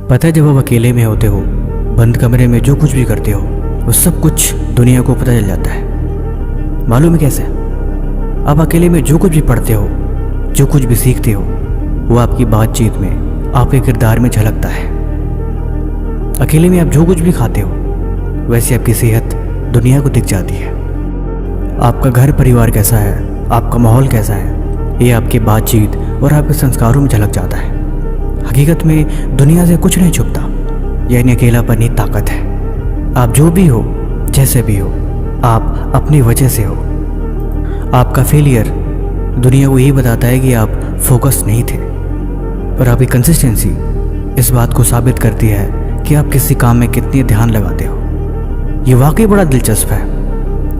पता है, जब आप अकेले में होते हो, बंद कमरे में जो कुछ भी करते हो, वो सब कुछ दुनिया को पता चल जाता है। मालूम है कैसे? आप अकेले में जो कुछ भी पढ़ते हो, जो कुछ भी सीखते हो, वो आपकी बातचीत में, आपके किरदार में झलकता है। अकेले में आप जो कुछ भी खाते हो, वैसे आपकी सेहत दुनिया को दिख जाती है। आपका घर परिवार कैसा है, आपका माहौल कैसा है, ये आपकी बातचीत और आपके संस्कारों में झलक जाता है। हकीकत में दुनिया से कुछ नहीं छुपता, यानी अकेलापन ही ताकत है। आप जो भी हो, जैसे भी हो, आप अपनी वजह से हो। आपका फेलियर दुनिया को यही बताता है कि आप फोकस नहीं थे, और आपकी कंसिस्टेंसी इस बात को साबित करती है कि आप किसी काम में कितनी ध्यान लगाते हो। ये वाकई बड़ा दिलचस्प है।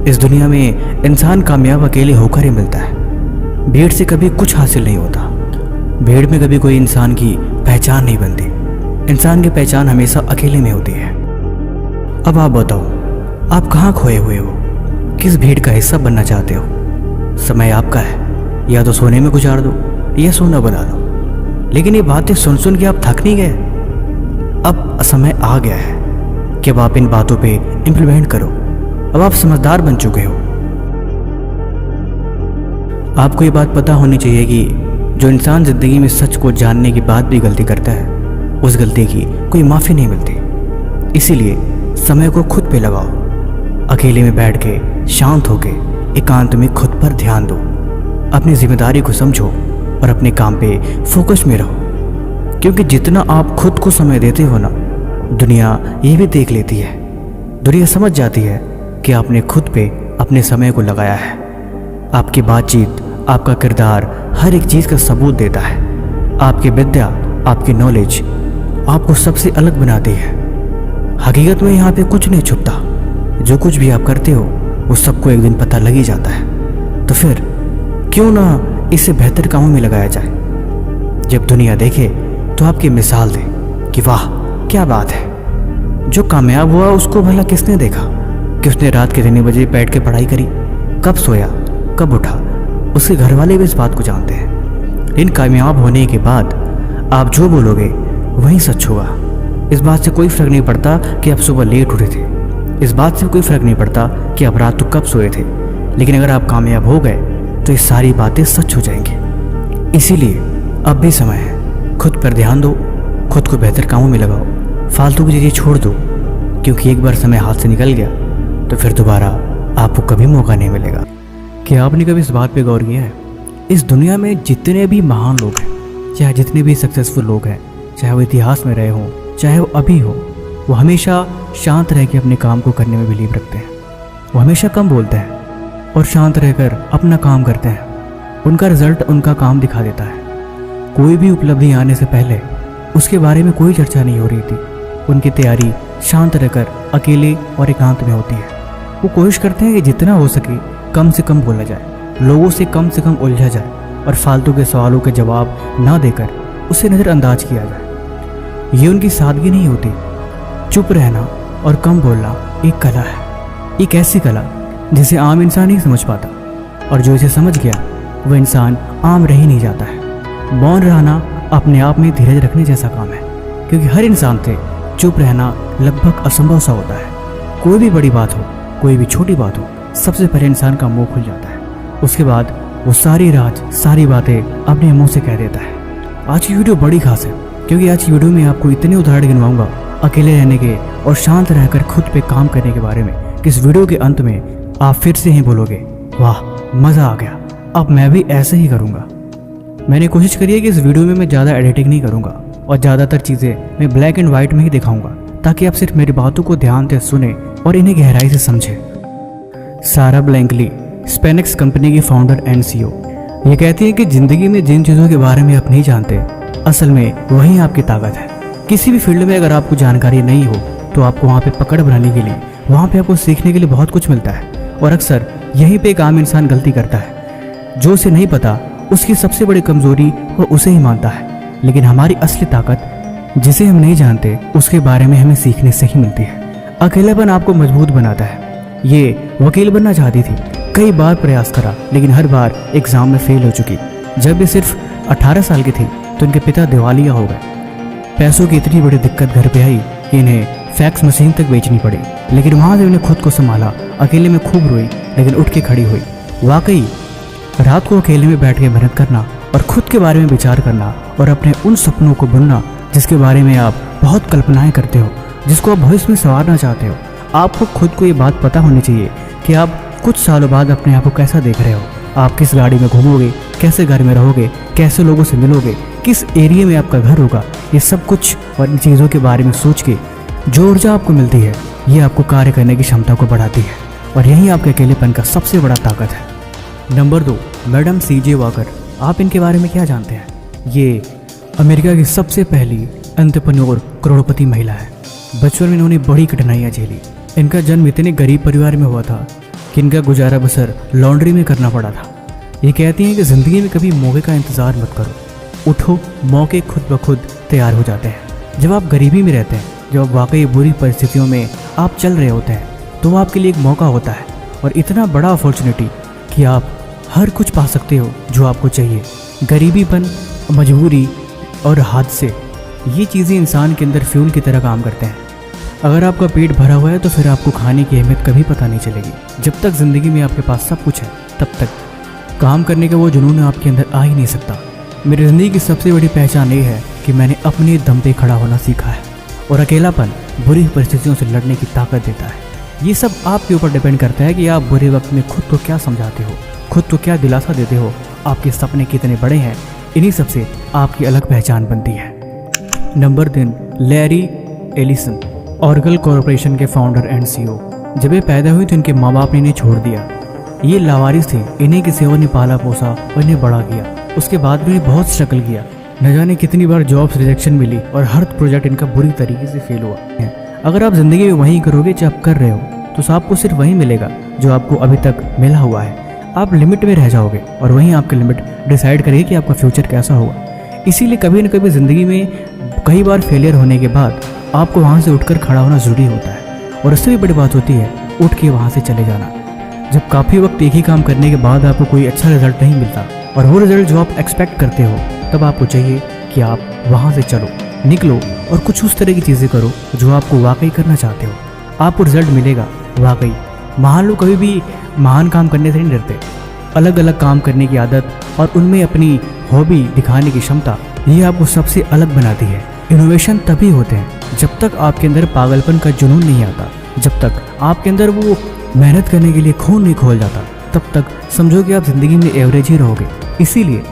इस दुनिया में इंसान कामयाब अकेले होकर ही मिलता है। भीड़ से कभी कुछ हासिल नहीं होता। भीड़ में कभी कोई इंसान की पहचान नहीं बनती। इंसान की पहचान हमेशा अकेले में होती है। अब आप बताओ, आप कहाँ खोए हुए हो? किस भीड़ का हिस्सा बनना चाहते हो? समय आपका है, या तो सोने में गुजार दो या सोना बना लो। लेकिन ये बातें सुन सुन के आप थक नहीं गए? अब समय आ गया है कि अब आप इन बातों पे इम्प्लीमेंट करो। अब आप समझदार बन चुके हो। आपको ये बात पता होनी चाहिए कि जो इंसान जिंदगी में सच को जानने के बाद भी गलती करता है, उस गलती की कोई माफ़ी नहीं मिलती। इसीलिए समय को खुद पे लगाओ। अकेले में बैठ के, शांत होके, एकांत में खुद पर ध्यान दो। अपनी जिम्मेदारी को समझो और अपने काम पे फोकस में रहो। क्योंकि जितना आप खुद को समय देते हो ना, दुनिया ये भी देख लेती है। दुनिया समझ जाती है कि आपने खुद पे अपने समय को लगाया है। आपकी बातचीत, आपका किरदार हर एक चीज़ का सबूत देता है। आपकी विद्या, आपकी नॉलेज आपको सबसे अलग बनाती है। हकीकत में यहाँ पे कुछ नहीं छुपता। जो कुछ भी आप करते हो, वो सबको एक दिन पता लग ही जाता है। तो फिर क्यों ना इसे बेहतर कामों में लगाया जाए? जब दुनिया देखे तो आपकी मिसाल दे कि वाह क्या बात है। जो कामयाब हुआ उसको भला किसने देखा कि उसने रात के 3 बजे बैठ के पढ़ाई करी, कब सोया, कब उठा? उसके घर वाले भी इस बात को जानते हैं। इन कामयाब होने के बाद आप जो बोलोगे वही सच होगा। इस बात से कोई फर्क नहीं पड़ता कि आप सुबह लेट उठे थे। इस बात से कोई फर्क नहीं पड़ता कि आप रात को कब सोए थे। लेकिन अगर आप कामयाब हो गए तो ये सारी बातें सच हो जाएंगी। इसीलिए अब भी समय है। खुद पर ध्यान दो, खुद को बेहतर कामों में लगाओ, फालतू की चीज़ें छोड़ दो। क्योंकि एक बार समय हाथ से निकल गया तो फिर दोबारा आपको कभी मौका नहीं मिलेगा। क्या आपने कभी इस बात पे गौर किया है? इस दुनिया में जितने भी महान लोग हैं, चाहे जितने भी सक्सेसफुल लोग हैं, चाहे वो इतिहास में रहे हों, चाहे वो अभी हो, वो हमेशा शांत रह के अपने काम को करने में बिलीव रखते हैं। वो हमेशा कम बोलते हैं और शांत रहकर अपना काम करते हैं। उनका रिजल्ट उनका काम दिखा देता है। कोई भी उपलब्धि आने से पहले उसके बारे में कोई चर्चा नहीं हो रही थी। उनकी तैयारी शांत रहकर अकेले और एकांत में होती है। वो कोशिश करते हैं कि जितना हो सके कम से कम बोला जाए, लोगों से कम उलझा जाए और फालतू के सवालों के जवाब ना देकर उसे नज़रअंदाज किया जाए। ये उनकी सादगी नहीं होती। चुप रहना और कम बोलना एक कला है। एक ऐसी कला जिसे आम इंसान नहीं समझ पाता, और जो इसे समझ गया वह इंसान आम रह ही नहीं जाता है। मौन रहना अपने आप में धीरज रखने जैसा काम है। क्योंकि हर इंसान से चुप रहना लगभग असंभव सा होता है। कोई भी बड़ी बात हो, कोई भी छोटी बात हो, सबसे पहले इंसान का मुंह खुल जाता है। उसके बाद वो सारी राज, सारी बातें अपने मुंह से कह देता है। आज की वीडियो बड़ी खास है क्योंकि आज की वीडियो में आपको इतने उदाहरण गिनवाऊंगा अकेले रहने के और शांत रहकर खुद पे काम करने के बारे में कि इस वीडियो के अंत में आप फिर से ही बोलोगे, वाह मज़ा आ गया, अब मैं भी ऐसे ही करूँगा। मैंने कोशिश करी है कि इस वीडियो में मैं ज़्यादा एडिटिंग नहीं करूँगा और ज़्यादातर चीज़ें मैं ब्लैक एंड वाइट में ही दिखाऊंगा, ताकि आप सिर्फ मेरी बातों को ध्यान से सुने और इन्हें गहराई से समझें। सारा ब्लैंकली, स्पेनेक्स कंपनी की फाउंडर एंड CEO, ये कहती है कि ज़िंदगी में जिन चीज़ों के बारे में आप नहीं जानते, असल में वही आपकी ताकत है। किसी भी फील्ड में अगर आपको जानकारी नहीं हो तो आपको वहाँ पे पकड़ बनाने के लिए, वहाँ पे आपको सीखने के लिए बहुत कुछ मिलता है। और अक्सर यहीं पे एक आम इंसान गलती करता है। जो उसे नहीं पता उसकी सबसे बड़ी कमजोरी वो उसे ही मानता है। लेकिन हमारी असली ताकत जिसे हम नहीं जानते उसके बारे में हमें सीखने से ही मिलती है। अकेलापन आपको मजबूत बनाता है। ये वकील बनना चाहती थी, कई बार प्रयास करा लेकिन हर बार एग्जाम में फेल हो चुकी। जब भी सिर्फ 18 साल की थी तो उनके पिता दिवालिया हो गए। पैसों की इतनी बड़ी दिक्कत घर पे आई कि इन्हें फैक्स मशीन तक बेचनी पड़ी, लेकिन वहाँ से उन्हें खुद को संभाला। अकेले में खूब रोई, लेकिन उठ के खड़ी हुई। वाकई रात को अकेले में बैठ के मेहनत करना और खुद के बारे में विचार करना और अपने उन सपनों को बुनना जिसके बारे में आप बहुत कल्पनाएं करते हो, जिसको आप भविष्य में संवारना चाहते हो। आपको खुद को ये बात पता होनी चाहिए कि आप कुछ सालों बाद अपने आप को कैसा देख रहे हो। आप किस गाड़ी में घूमोगे, कैसे घर में रहोगे, कैसे लोगों से मिलोगे, किस एरिया में आपका घर होगा। ये सब कुछ और इन चीज़ों के बारे में सोच के जो ऊर्जा आपको मिलती है, ये आपको कार्य करने की क्षमता को बढ़ाती है और यही आपके अकेलेपन का सबसे बड़ा ताकत है। Number 2, madam CJ walker. आप इनके बारे में क्या जानते हैं? ये अमेरिका की सबसे पहली एंटरप्रेन्योर करोड़पति महिला है। बचपन में इन्होंने बड़ी कठिनाइयाँ झेली। इनका जन्म इतने गरीब परिवार में हुआ था कि इनका गुजारा बसर लॉन्ड्री में करना पड़ा था। ये कहती हैं कि ज़िंदगी में कभी मौके का इंतज़ार मत करो, उठो, मौके खुद ब खुद तैयार हो जाते हैं। जब आप गरीबी में रहते हैं, जब आप वाकई बुरी परिस्थितियों में आप चल रहे होते हैं, तो वो आपके लिए एक मौका होता है और इतना बड़ा अपॉर्चुनिटी कि आप हर कुछ पा सकते हो जो आपको चाहिए। गरीबीपन, मजबूरी और हादसे, ये चीज़ें इंसान के अंदर फ्यूल की तरह काम करते हैं। अगर आपका पेट भरा हुआ है तो फिर आपको खाने की अहमियत कभी पता नहीं चलेगी। जब तक ज़िंदगी में आपके पास सब कुछ है, तब तक काम करने का वो जुनून आपके अंदर आ ही नहीं सकता। मेरी ज़िंदगी की सबसे बड़ी पहचान ये है कि मैंने अपने दम पे खड़ा होना सीखा है और अकेलापन बुरी परिस्थितियों से लड़ने की ताकत देता है। ये सब आपके ऊपर डिपेंड करता है कि आप बुरे वक्त में खुद को क्या समझाते हो, खुद को क्या दिलासा देते हो, आपके सपने कितने बड़े हैं। इन्हीं सबसे आपकी अलग पहचान बनती है। Number 3, Larry Ellison, oracle corporation के फाउंडर एंड CEO। जब ये पैदा हुई तो इनके माँ बाप ने इन्हें छोड़ दिया। ये लावारिस थे, इन्हें किसी और ने पाला पोसा और इन्हें बड़ा किया। उसके बाद भी इन्हें बहुत स्ट्रगल किया। न जाने कितनी बार जॉब्स रिजेक्शन मिली और हर प्रोजेक्ट इनका बुरी तरीके से फेल हुआ है। अगर आप ज़िंदगी में वही करोगे जो आप कर रहे हो, तो आपको सिर्फ वही मिलेगा जो आपको अभी तक मिला हुआ है। आप लिमिट में रह जाओगे और वहीं आपकी लिमिट डिसाइड करेगी कि आपका फ्यूचर कैसा होगा। इसीलिए कभी न कभी ज़िंदगी में कई बार फेलियर होने के बाद आपको वहाँ से उठकर खड़ा होना ज़रूरी होता है और उससे भी बड़ी बात होती है उठ के वहाँ से चले जाना। जब काफ़ी वक्त एक ही काम करने के बाद आपको कोई अच्छा रिजल्ट नहीं मिलता और वो रिजल्ट जो आप एक्सपेक्ट करते हो, तब आपको चाहिए कि आप वहाँ से चलो, निकलो और कुछ उस तरह की चीज़ें करो जो आपको वाकई करना चाहते हो। आपको रिजल्ट मिलेगा वाकई। महान लोग कभी भी महान काम करने से नहीं डरते। अलग अलग काम करने की आदत और उनमें अपनी हॉबी दिखाने की क्षमता, ये आपको सबसे अलग बनाती है। इनोवेशन तभी होते हैं जब तक आपके अंदर पागलपन का जुनून नहीं आता, जब तक आपके अंदर वो मेहनत करने के लिए खून नहीं खोल जाता, तब तक समझो कि आप ज़िंदगी में एवरेज ही रहोगे। इसीलिए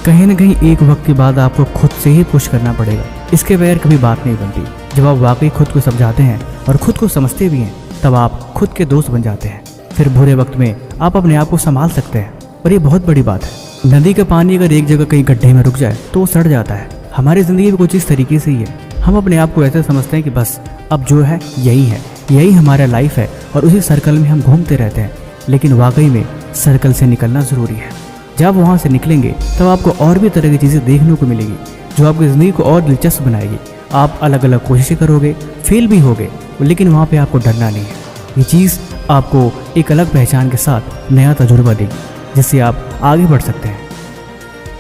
कहीं ना कहीं एक वक्त के बाद आपको खुद से ही पुश करना पड़ेगा। इसके बगैर कभी बात नहीं बनती। जब आप वाकई खुद को समझाते हैं और खुद को समझते भी हैं, तब आप खुद के दोस्त बन जाते हैं। फिर बुरे वक्त में आप अपने आप को संभाल सकते हैं और ये बहुत बड़ी बात है। नदी का पानी अगर एक जगह कहीं गड्ढे में रुक जाए तो वो सड़ जाता है। हमारी ज़िंदगी में कुछ इस तरीके से ही है। हम अपने आप को ऐसे समझते हैं कि बस अब जो है यही हमारा लाइफ है और उसी सर्कल में हम घूमते रहते हैं, लेकिन वाकई में सर्कल से निकलना ज़रूरी है। जब वहाँ से निकलेंगे तब आपको और भी तरह की चीज़ें देखने को मिलेगी जो आपकी ज़िंदगी को और दिलचस्प बनाएगी। आप अलग अलग कोशिशें करोगे, फेल भी होगे, लेकिन वहाँ पे आपको डरना नहीं है। ये चीज़ आपको एक अलग पहचान के साथ नया तजुर्बा देगी जिससे आप आगे बढ़ सकते हैं।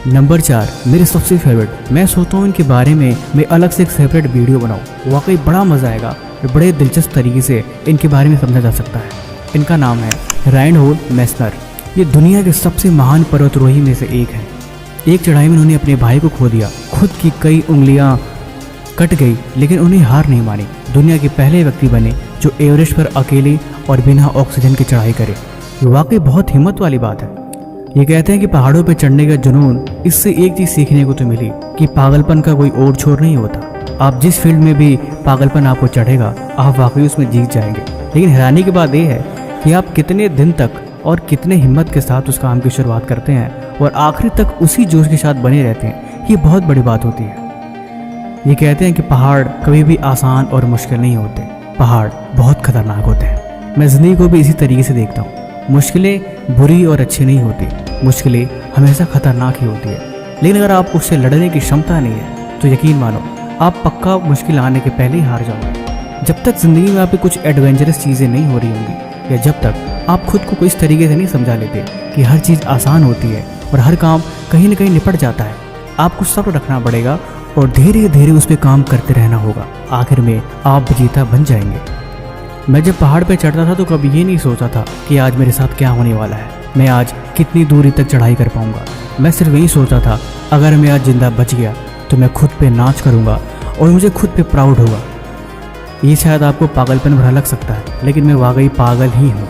नंबर 4, मेरे सबसे फेवरेट। मैं सोचता हूँ इनके बारे में मैं अलग से एक सेपरेट वीडियो बनाऊँ। वाकई बड़ा मज़ा आएगा, बड़े दिलचस्प तरीके से इनके बारे में समझा जा सकता है। इनका नाम है राइनहोल्ड मेस्नर। ये दुनिया के सबसे महान पर्वतारोही में से एक है। एक चढ़ाई में उन्होंने अपने भाई को खो दिया, खुद की कई उंगलियां कट गई, लेकिन उन्हें हार नहीं मानी। दुनिया के पहले व्यक्ति बने जो एवरेस्ट पर अकेले और बिना ऑक्सीजन की चढ़ाई करे। ये वाकई बहुत हिम्मत वाली बात है। ये कहते हैं कि पहाड़ों पर चढ़ने का जुनून, इससे एक चीज़ सीखने को तो मिली कि पागलपन का कोई और छोर नहीं होता। आप जिस फील्ड में भी पागलपन आपको चढ़ेगा, आप वाकई उसमें जीत जाएंगे। लेकिन हैरानी की बात यह है कि आप कितने दिन तक और कितने हिम्मत के साथ उस काम की शुरुआत करते हैं और आखिरी तक उसी जोश के साथ बने रहते हैं, ये बहुत बड़ी बात होती है। ये कहते हैं कि पहाड़ कभी भी आसान और मुश्किल नहीं होते, पहाड़ बहुत खतरनाक होते हैं। मैं ज़िंदगी को भी इसी तरीके से देखता हूँ। मुश्किलें बुरी और अच्छी नहीं होती, मुश्किलें हमेशा खतरनाक ही होती है। लेकिन अगर आप उससे लड़ने की क्षमता नहीं है तो यकीन मानो आप पक्का मुश्किल आने के पहले ही हार जाओगे। जब तक ज़िंदगी में आपकी कुछ एडवेंचरस चीज़ें नहीं हो रही होंगी, या जब तक आप खुद को इस तरीके से नहीं समझा लेते कि हर चीज़ आसान होती है और हर काम कहीं ना कहीं निपट जाता है, आपको सब्र रखना पड़ेगा और धीरे धीरे उस पर काम करते रहना होगा। आखिर में आप विजेता बन जाएंगे। मैं जब पहाड़ पर चढ़ता था तो कभी ये नहीं सोचा था कि आज मेरे साथ क्या होने वाला है, मैं आज कितनी दूरी तक चढ़ाई कर पाऊंगा। मैं सिर्फ यही सोचता था अगर मैं आज जिंदा बच गया तो मैं खुद पे नाच करूंगा और मुझे खुद पे प्राउड होगा। ये शायद आपको पागलपन भरा लग सकता है, लेकिन मैं वाकई पागल ही हूँ।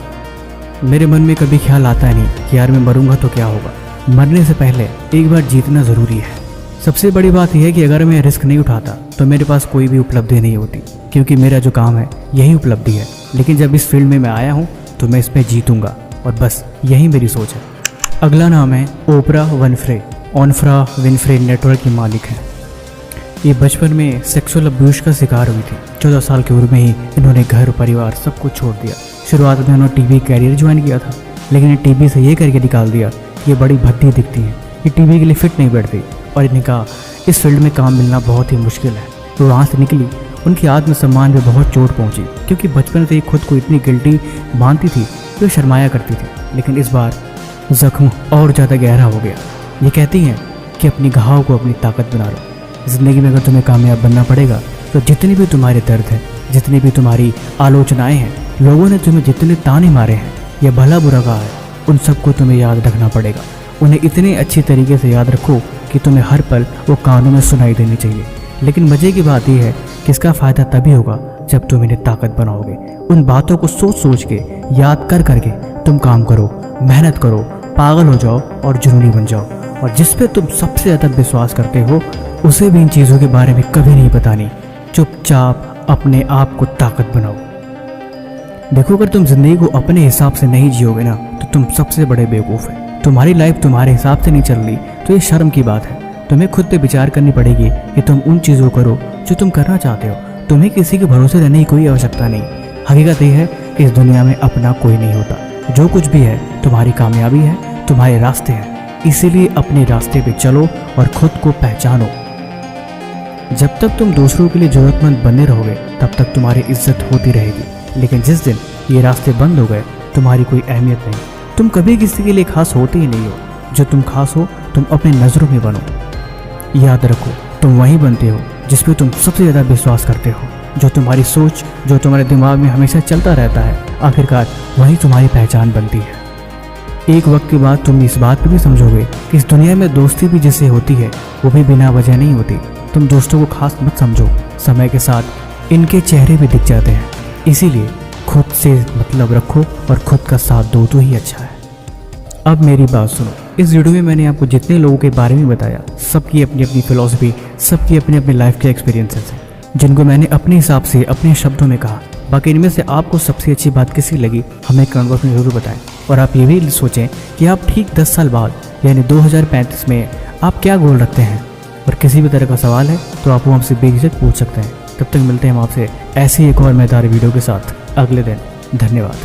मेरे मन में कभी ख्याल आता नहीं कि यार मैं मरूंगा तो क्या होगा। मरने से पहले एक बार जीतना ज़रूरी है। सबसे बड़ी बात यह है कि अगर मैं रिस्क नहीं उठाता तो मेरे पास कोई भी उपलब्धि नहीं होती, क्योंकि मेरा जो काम है यही उपलब्धि है। लेकिन जब इस फील्ड में मैं आया हूँ तो मैं इस पर जीतूंगा, और बस यही मेरी सोच है। अगला नाम है ओपरा विनफ्रे। ओनफ्रा विनफ्रे नेटवर्क की मालिक है। ये बचपन में सेक्सुअल अब्यूज का शिकार हुई थी। 14 साल की उम्र में ही इन्होंने घर परिवार सब कुछ छोड़ दिया। शुरुआत में उन्होंने टीवी कैरियर ज्वाइन किया था, लेकिन ये टीवी से ये करके निकाल दिया कि ये बड़ी भद्दी दिखती है, ये टीवी के लिए फिट नहीं बैठती, और इन्हें कहा इस फील्ड में काम मिलना बहुत ही मुश्किल है। तो वहाँ से निकली। उनकी आत्मसम्मान पे बहुत चोट पहुँची, क्योंकि बचपन से ही खुद को इतनी गिल्टी मानती थी कि वो शर्माया करती थी। लेकिन इस बार जख्म और ज़्यादा गहरा हो गया। ये कहती हैं कि अपनी घाव को अपनी ताकत बना लो। ज़िंदगी में अगर तुम्हें कामयाब बनना पड़ेगा तो जितनी भी तुम्हारे दर्द है, जितनी भी तुम्हारी आलोचनाएं हैं, लोगों ने तुम्हें जितने ताने मारे हैं या भला बुरा कहा है, उन सबको तुम्हें याद रखना पड़ेगा। उन्हें इतने अच्छी तरीके से याद रखो कि तुम्हें हर पल वो कानों में सुनाई देनी चाहिए। लेकिन मज़े की बात यह है कि इसका फ़ायदा तभी होगा जब तुम इन्हें ताकत बनाओगे। उन बातों को सोच सोच के, याद कर करके तुम काम करो, मेहनत करो, पागल हो जाओ और जुनूनी बन जाओ। और जिस पे तुम सबसे ज़्यादा विश्वास करते हो उसे भी इन चीज़ों के बारे में कभी नहीं बतानी। चुपचाप अपने आप को ताकत बनाओ। देखो, अगर तुम जिंदगी को अपने हिसाब से नहीं जियोगे ना तो तुम सबसे बड़े बेवकूफ़ है। तुम्हारी लाइफ तुम्हारे हिसाब से नहीं चल रही तो ये शर्म की बात है। तुम्हें खुद पे विचार करनी पड़ेगी कि तुम उन चीज़ों करो जो तुम करना चाहते हो। तुम्हें किसी के भरोसे रहने की कोई आवश्यकता नहीं। हकीकत यह है कि इस दुनिया में अपना कोई नहीं होता। जो कुछ भी है तुम्हारी कामयाबी है, तुम्हारे रास्ते हैं। इसीलिए अपने रास्ते पे चलो और खुद को पहचानो। जब तक तुम दूसरों के लिए जरूरतमंद बने रहोगे तब तक तुम्हारी इज्जत होती रहेगी। लेकिन जिस दिन ये रास्ते बंद हो गए तुम्हारी कोई अहमियत नहीं। तुम कभी किसी के लिए खास होते ही नहीं हो। जो तुम खास हो तुम अपनी नज़रों में बनो। याद रखो, तुम वही बनते हो जिस पे तुम सबसे ज़्यादा विश्वास करते हो। जो तुम्हारी सोच, जो तुम्हारे दिमाग में हमेशा चलता रहता है, आखिरकार वही तुम्हारी पहचान बनती है। एक वक्त के बाद तुम इस बात पर भी समझोगे कि इस दुनिया में दोस्ती भी जिससे होती है वो भी बिना वजह नहीं होती। तुम दोस्तों को खास मत समझो, समय के साथ इनके चेहरे भी दिख जाते हैं। इसीलिए खुद से मतलब रखो और खुद का साथ दो तो ही अच्छा है। अब मेरी बात सुनो। इस वीडियो में मैंने आपको जितने लोगों के बारे में बताया, सबकी अपनी अपनी फिलॉसफी, सबकी अपनी अपनी लाइफ के एक्सपीरियंसेस हैं, जिनको मैंने अपने हिसाब से अपने शब्दों में कहा। बाकी इनमें से आपको सबसे अच्छी बात किसी लगी हमें कमेंट बॉक्स में ज़रूर बताएं। और आप ये भी सोचें कि आप ठीक 10 साल बाद यानी 2035 में आप क्या गोल रखते हैं। और किसी भी तरह का सवाल है तो आप वो हमसे बेझिझक पूछ सकते हैं। तब तक मिलते हैं हम आपसे ऐसी एक और मज़ेदार वीडियो के साथ अगले दिन। धन्यवाद।